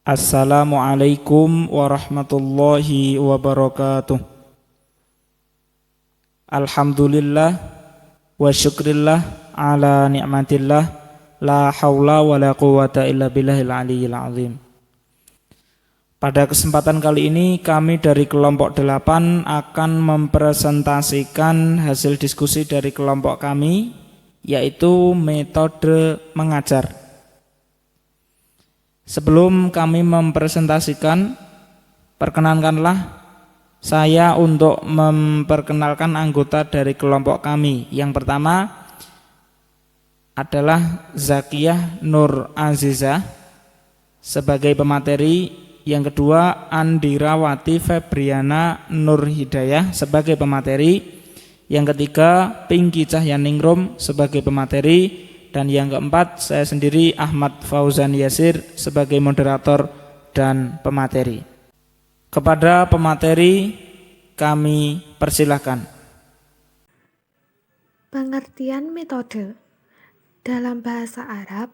Assalamualaikum warahmatullahi wabarakatuh. Alhamdulillah wa syukrillah ala ni'matillah, la haula wa la quwata illa billahil aliyyil azim. Pada kesempatan kali ini kami dari kelompok 8 akan mempresentasikan hasil diskusi dari kelompok kami, yaitu metode mengajar. Sebelum kami mempresentasikan, perkenankanlah saya untuk memperkenalkan anggota dari kelompok kami. Yang pertama adalah Zakiyah Nur Azizah sebagai pemateri. Yang kedua Andirawati Febriana Nur Hidayah sebagai pemateri. Yang ketiga Pinky Cahyaningrum sebagai pemateri. Dan yang keempat, saya sendiri Ahmad Fauzan Yasir sebagai moderator dan pemateri. Kepada pemateri kami persilahkan. Pengertian metode. Dalam bahasa Arab,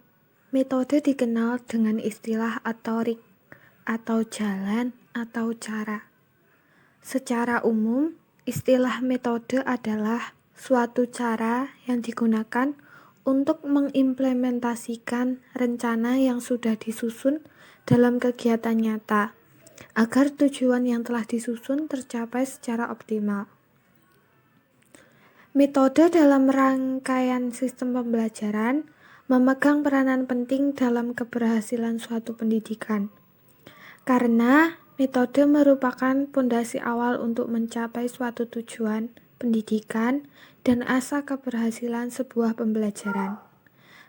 metode dikenal dengan istilah atorik atau jalan atau cara. Secara umum, istilah metode adalah suatu cara yang digunakan untuk mengimplementasikan rencana yang sudah disusun dalam kegiatan nyata, agar tujuan yang telah disusun tercapai secara optimal. Metode dalam rangkaian sistem pembelajaran memegang peranan penting dalam keberhasilan suatu pendidikan, karena metode merupakan fondasi awal untuk mencapai suatu tujuan pendidikan dan asa keberhasilan sebuah pembelajaran.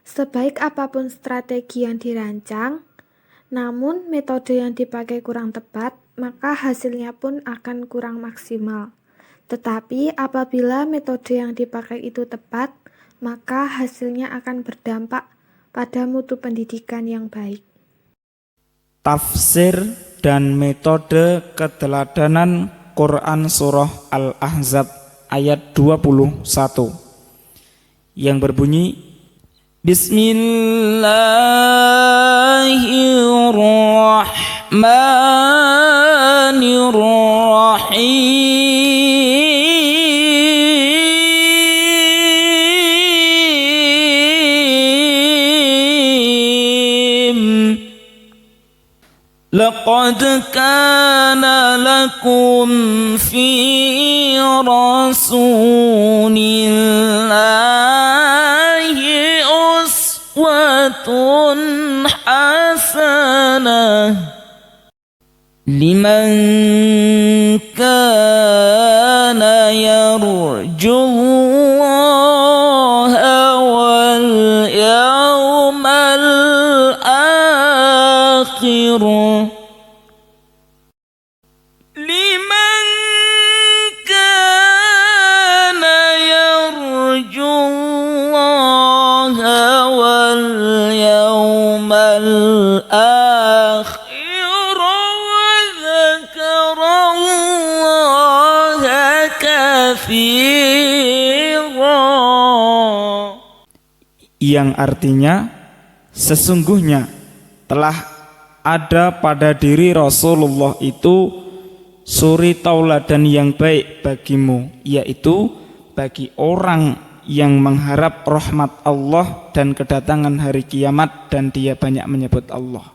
Sebaik apapun strategi yang dirancang, namun metode yang dipakai kurang tepat, maka hasilnya pun akan kurang maksimal. Tetapi apabila metode yang dipakai itu tepat, maka hasilnya akan berdampak pada mutu pendidikan yang baik. Tafsir dan metode keteladanan Quran Surah Al-Ahzab ayat 21 yang berbunyi, Bismillahirrahmanirrahim. Laqad kana lakum fi rasulillahi uswatun hasanah liman kana yarjullaha wal yawmal akhir. Yang artinya, sesungguhnya telah ada pada diri Rasulullah itu suri tauladan yang baik bagimu, yaitu bagi orang yang mengharap rahmat Allah dan kedatangan hari kiamat dan dia banyak menyebut Allah.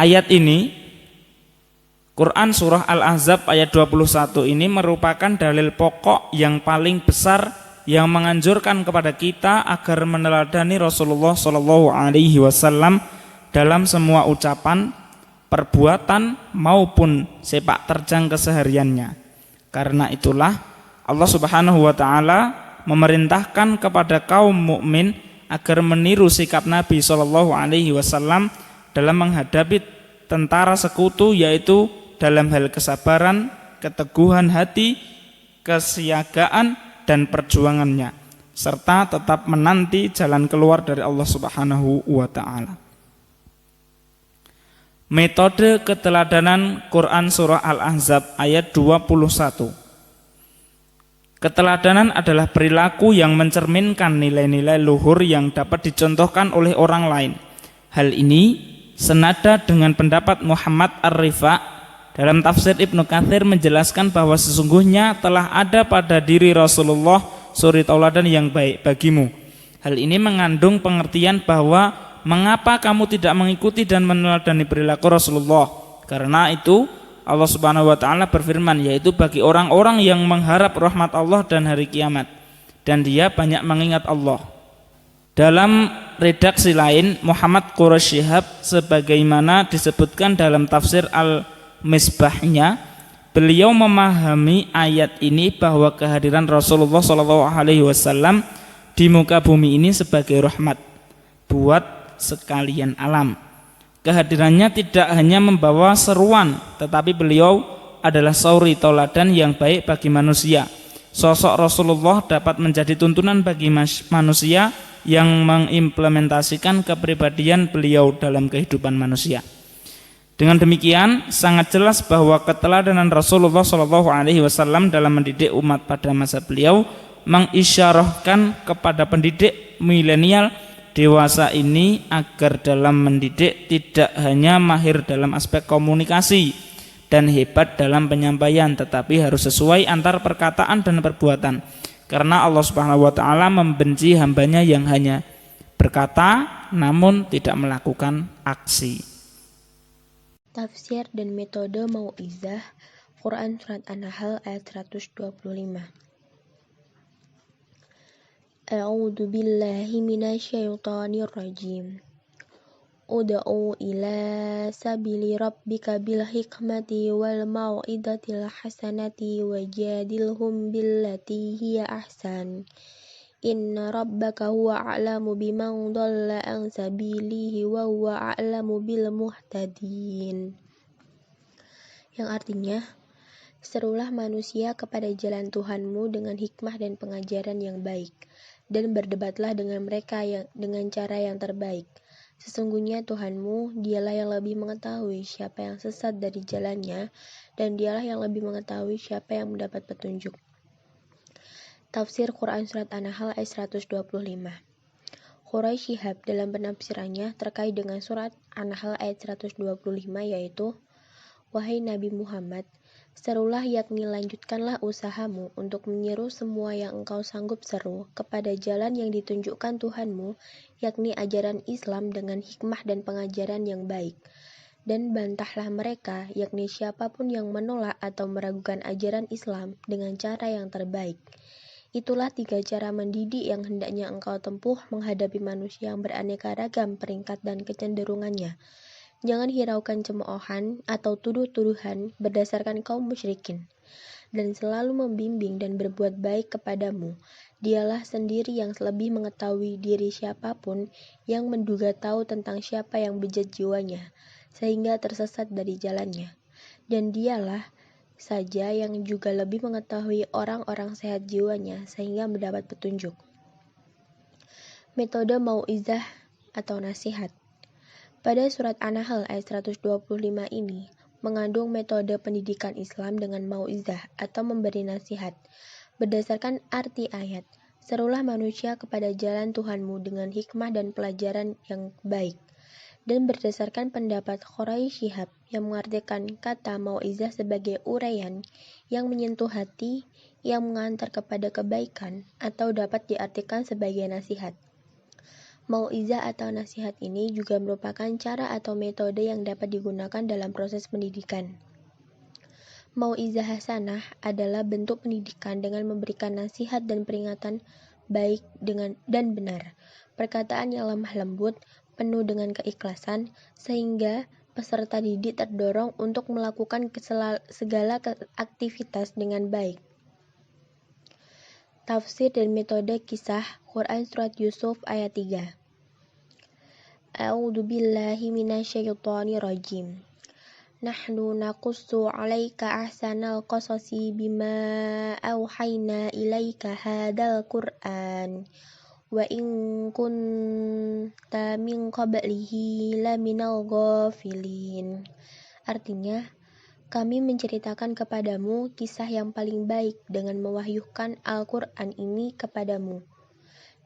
Ayat ini, Quran Surah Al-Ahzab ayat 21 ini merupakan dalil pokok yang paling besar yang menganjurkan kepada kita agar meneladani Rasulullah SAW dalam semua ucapan, perbuatan maupun sepak terjang kesehariannya. Karena itulah Allah Subhanahu wa taala memerintahkan kepada kaum mukmin agar meniru sikap Nabi SAW dalam menghadapi tentara sekutu, yaitu dalam hal kesabaran, keteguhan hati, kesiagaan dan perjuangannya, serta tetap menanti jalan keluar dari Allah Subhanahu wa taala. Metode keteladanan Quran Surah Al-Ahzab ayat 21. Keteladanan adalah perilaku yang mencerminkan nilai-nilai luhur yang dapat dicontohkan oleh orang lain. Hal ini senada dengan pendapat Muhammad Ar-Rifa dalam tafsir Ibnu Katsir menjelaskan bahwa sesungguhnya telah ada pada diri Rasulullah suri tauladan yang baik bagimu. Hal ini mengandung pengertian bahwa mengapa kamu tidak mengikuti dan meneladani perilaku Rasulullah. Karena itu Allah Subhanahu wa taala berfirman, yaitu bagi orang-orang yang mengharap rahmat Allah dan hari kiamat dan dia banyak mengingat Allah. Dalam redaksi lain Muhammad Quraish Shihab sebagaimana disebutkan dalam tafsir Al-Misbahnya, beliau memahami ayat ini bahwa kehadiran Rasulullah SAW di muka bumi ini sebagai rahmat buat sekalian alam. Kehadirannya tidak hanya membawa seruan, tetapi beliau adalah suri tauladan yang baik bagi manusia. Sosok Rasulullah dapat menjadi tuntunan bagi manusia yang mengimplementasikan kepribadian beliau dalam kehidupan manusia. Dengan demikian, sangat jelas bahwa keteladanan Rasulullah SAW dalam mendidik umat pada masa beliau mengisyarahkan kepada pendidik milenial dewasa ini agar dalam mendidik tidak hanya mahir dalam aspek komunikasi dan hebat dalam penyampaian, tetapi harus sesuai antar perkataan dan perbuatan. Karena Allah Subhanahu wa taala membenci hambanya yang hanya berkata namun tidak melakukan aksi. Tafsir dan metode mau'izah Quran Surat An-Nahl ayat 125. A'udzu billahi minasyaitonir rajim. Ud'u ila sabili rabbika bil hikmati wal mau'izatil hasanati wajadilhum billati hiya ahsan. Inna rabbaka huwa a'lamu biman dhalla an sabilihi wa huwa a'lamu bil muhtadin. Yang artinya, serulah manusia kepada jalan Tuhanmu dengan hikmah dan pengajaran yang baik, dan berdebatlah dengan mereka dengan cara yang terbaik. Sesungguhnya Tuhanmu, dialah yang lebih mengetahui siapa yang sesat dari jalannya, dan dialah yang lebih mengetahui siapa yang mendapat petunjuk. Tafsir Quran Surat An-Nahl ayat 125. Quraish Shihab dalam penafsirannya terkait dengan Surat An-Nahl ayat 125 yaitu, wahai Nabi Muhammad, serulah yakni lanjutkanlah usahamu untuk menyeru semua yang engkau sanggup seru kepada jalan yang ditunjukkan Tuhanmu, yakni ajaran Islam dengan hikmah dan pengajaran yang baik. Dan bantahlah mereka, yakni siapapun yang menolak atau meragukan ajaran Islam dengan cara yang terbaik. Itulah 3 cara mendidik yang hendaknya engkau tempuh menghadapi manusia yang beraneka ragam peringkat dan kecenderungannya. Jangan hiraukan cemoohan atau tuduh-tuduhan berdasarkan kaum musyrikin, dan selalu membimbing dan berbuat baik kepadamu. Dialah sendiri yang lebih mengetahui diri siapapun yang menduga tahu tentang siapa yang bejat jiwanya, sehingga tersesat dari jalannya. Dan dialah saja yang juga lebih mengetahui orang-orang sehat jiwanya, sehingga mendapat petunjuk. Metode mau'izah atau nasihat. Pada surat An-Nahl ayat 125 ini mengandung metode pendidikan Islam dengan mau'izah atau memberi nasihat. Berdasarkan arti ayat, serulah manusia kepada jalan Tuhanmu dengan hikmah dan pelajaran yang baik. Dan berdasarkan pendapat Quraish Shihab yang mengartikan kata mau'izah sebagai uraian yang menyentuh hati, yang mengantar kepada kebaikan, atau dapat diartikan sebagai nasihat. Mau'izah atau nasihat ini juga merupakan cara atau metode yang dapat digunakan dalam proses pendidikan. Mau'izah hasanah adalah bentuk pendidikan dengan memberikan nasihat dan peringatan baik dan benar, perkataan yang lemah lembut, penuh dengan keikhlasan, sehingga peserta didik terdorong untuk melakukan segala aktivitas dengan baik. Tafsir dan metode kisah Quran Surat Yusuf ayat 3. A'udzu billahi minasyaitonir rajim. Nahnu naqussu 'alaika ahsanal qasasi bima auhayna ilaika hadzal Qur'an wa in kunta min qablihi laminal ghafilin. Artinya, kami menceritakan kepadamu kisah yang paling baik dengan mewahyukan Al-Quran ini kepadamu.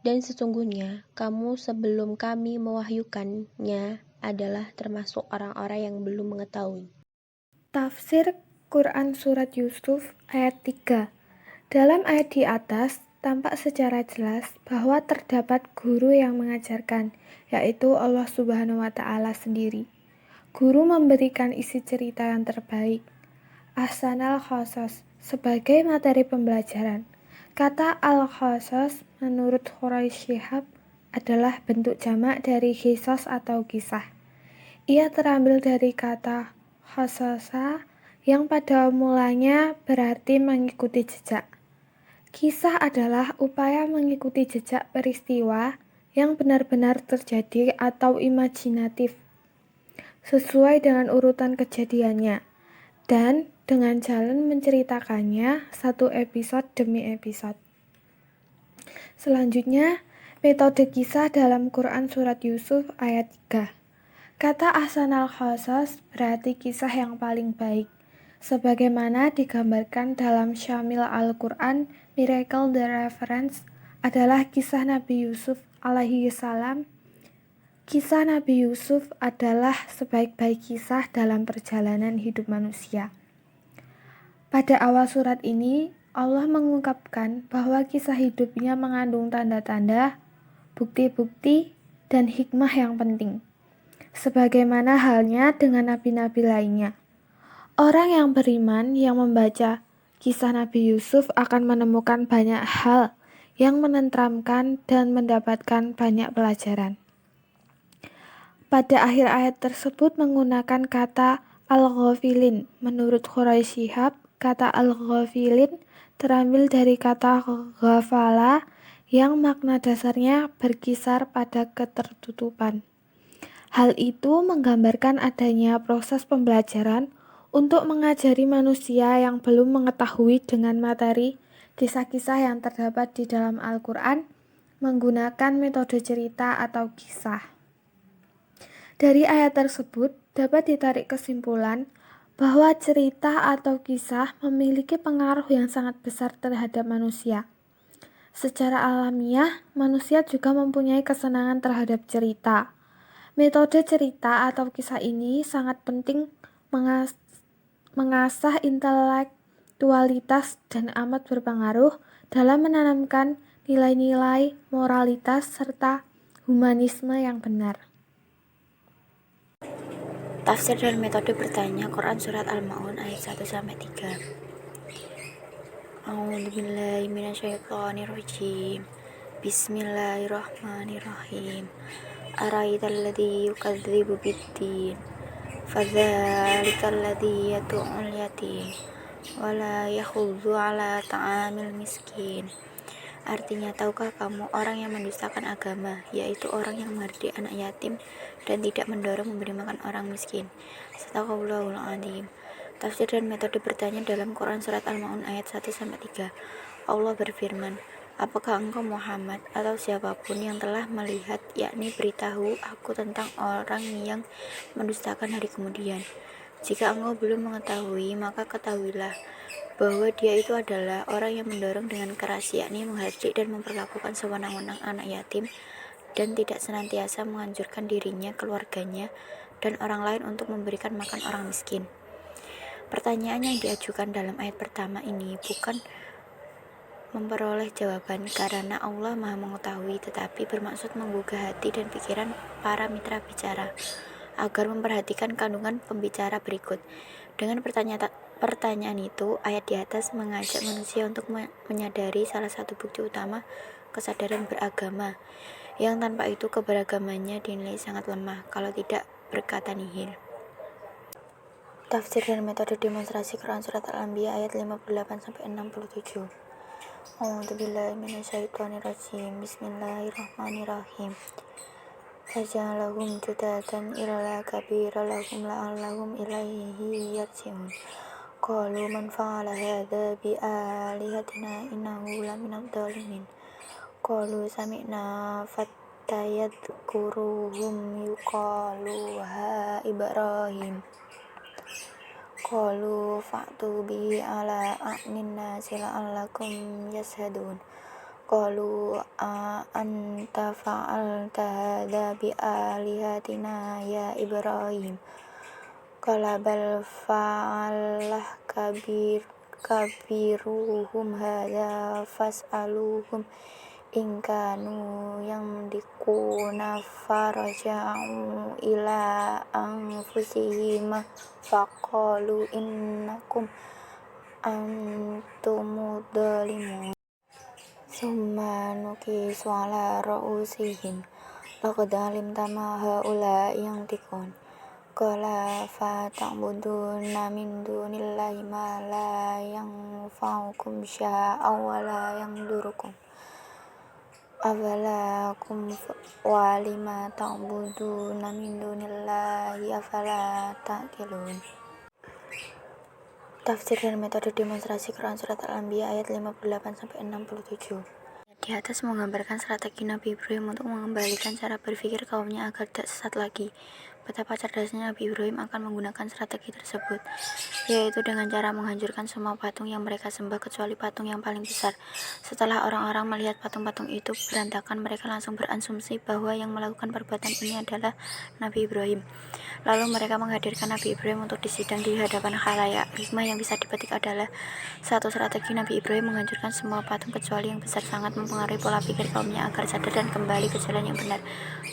Dan sesungguhnya, kamu sebelum kami mewahyukannya adalah termasuk orang-orang yang belum mengetahui. Tafsir Quran Surat Yusuf ayat 3. Dalam ayat di atas, tampak secara jelas bahwa terdapat guru yang mengajarkan, yaitu Allah Subhanahu wa Ta'ala sendiri. Guru memberikan isi cerita yang terbaik, ahsanal qasas, sebagai materi pembelajaran. Kata al-qasas menurut Quraisy Shihab adalah bentuk jamak dari qisas atau kisah. Ia terambil dari kata qasasa yang pada mulanya berarti mengikuti jejak. Kisah adalah upaya mengikuti jejak peristiwa yang benar-benar terjadi atau imajinatif, sesuai dengan urutan kejadiannya, dan dengan jalan menceritakannya satu episode demi episode. Selanjutnya, metode kisah dalam Quran Surat Yusuf ayat 3. Kata ahsanal qasas berarti kisah yang paling baik. Sebagaimana digambarkan dalam Syamil Al-Quran, Miracle the Reference adalah kisah Nabi Yusuf alaihi salam. Kisah Nabi Yusuf adalah sebaik-baik kisah dalam perjalanan hidup manusia. Pada awal surat ini, Allah mengungkapkan bahwa kisah hidupnya mengandung tanda-tanda, bukti-bukti, dan hikmah yang penting. Sebagaimana halnya dengan nabi-nabi lainnya. Orang yang beriman yang membaca kisah Nabi Yusuf akan menemukan banyak hal yang menenteramkan dan mendapatkan banyak pelajaran. Pada akhir ayat tersebut menggunakan kata al-ghafilin. Menurut Quraisy Shihab, kata al-ghafilin terambil dari kata ghafala yang makna dasarnya berkisar pada ketertutupan. Hal itu menggambarkan adanya proses pembelajaran untuk mengajari manusia yang belum mengetahui dengan materi kisah-kisah yang terdapat di dalam Al-Quran menggunakan metode cerita atau kisah. Dari ayat tersebut dapat ditarik kesimpulan bahwa cerita atau kisah memiliki pengaruh yang sangat besar terhadap manusia. Secara alamiah, manusia juga mempunyai kesenangan terhadap cerita. Metode cerita atau kisah ini sangat penting mengasah intelektualitas dan amat berpengaruh dalam menanamkan nilai-nilai moralitas serta humanisme yang benar. Tafsir dan metode bertanya Quran Surat Al-Ma'un ayat 1-3. A'udzubillahi minasyaitonirrajim. Bismillahirrahmanirrahim. Ara'aital ladzi yukadzibu biddin fadzalikal ladzi yad'ul yatim wa la yakhudzu 'ala ta'amil miskin. Artinya, tahukah kamu orang yang mendustakan agama, yaitu orang yang menghardik anak yatim dan tidak mendorong memberi makan orang miskin. Shadaqallahul adzim. Tafsir dan metode bertanya dalam Quran Surat Al-Ma'un ayat 1-3. Allah berfirman, apakah engkau Muhammad atau siapapun yang telah melihat, yakni beritahu aku tentang orang yang mendustakan hari kemudian. Jika engkau belum mengetahui, maka ketahuilah bahwa dia itu adalah orang yang mendorong dengan keras, yakni menghardik dan memperlakukan sewenang-wenang anak yatim dan tidak senantiasa menganjurkan dirinya, keluarganya, dan orang lain untuk memberikan makan orang miskin. Pertanyaan yang diajukan dalam ayat pertama ini bukan memperoleh jawaban karena Allah Maha mengetahui, tetapi bermaksud menggugah hati dan pikiran para mitra bicara agar memperhatikan kandungan pembicara berikut. Dengan pertanyaan itu, ayat di atas mengajak manusia untuk menyadari salah satu bukti utama kesadaran beragama, yang tanpa itu keberagamannya dinilai sangat lemah, kalau tidak berkata nihil. Tafsir dan metode demonstrasi Quran Surat Al-Anbiya ayat 58-67. A'udzubillahi minasyaitonirrajim. Bismillahirrahmanirrahim. Faja'alahum judatan illa kabira lahum la'allahum ilaihi yarji'un. Qalu man fa'ala hadza bi alihatina innahu laminadh dhalimin. Qalu sami'na fattayadhkuruhum yuqalu ha Ibrahim. Qalu fa'tu bihi ala a'nin nasi la'allakum yashhadun. qalu anta fa'alta hadza bi'alihatina ya Ibrahim qala bal fa'alah kabiruhum hadza fas'aluhum in kanu yamlikuna faraja'u ila anfusihim faqalu innakum antumud dzalimun summa nukisu ala ra'usihim laqad alimta ma haula'i yantiqun qala fa ta'buduna min dunillahi ma la yanfa'ukum syai'an wa la yadurrukum afala wa lima ta'buduna min dunillahi afala ta'qilun. Tafsir dan metode demonstrasi Quran Surat Al-Anbiya ayat 58-67. Di atas menggambarkan strategi Nabi Ibrahim untuk mengembalikan cara berpikir kaumnya agar tidak sesat lagi. Betapa cerdasnya Nabi Ibrahim akan menggunakan strategi tersebut, yaitu dengan cara menghancurkan semua patung yang mereka sembah kecuali patung yang paling besar. Setelah orang-orang melihat patung-patung itu berantakan, mereka langsung berasumsi bahwa yang melakukan perbuatan ini adalah Nabi Ibrahim. Lalu mereka menghadirkan Nabi Ibrahim untuk disidang di hadapan khalayak. Hikmah yang bisa dipetik adalah satu, strategi Nabi Ibrahim menghancurkan semua patung kecuali yang besar sangat mempengaruhi pola pikir kaumnya agar sadar dan kembali ke jalan yang benar.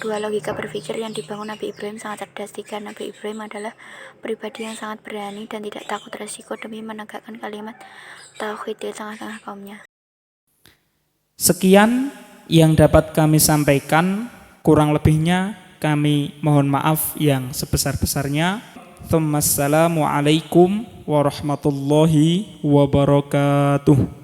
Dua, logika berpikir yang dibangun Nabi Ibrahim sangat cerdas. Tiga, Nabi Ibrahim adalah pribadi yang sangat berani dan tidak takut resiko demi menegakkan kalimat tauhid di tengah-tengah kaumnya. Sekian yang dapat kami sampaikan, kurang lebihnya kami mohon maaf yang sebesar-besarnya. Assalamualaikum warahmatullahi wabarakatuh.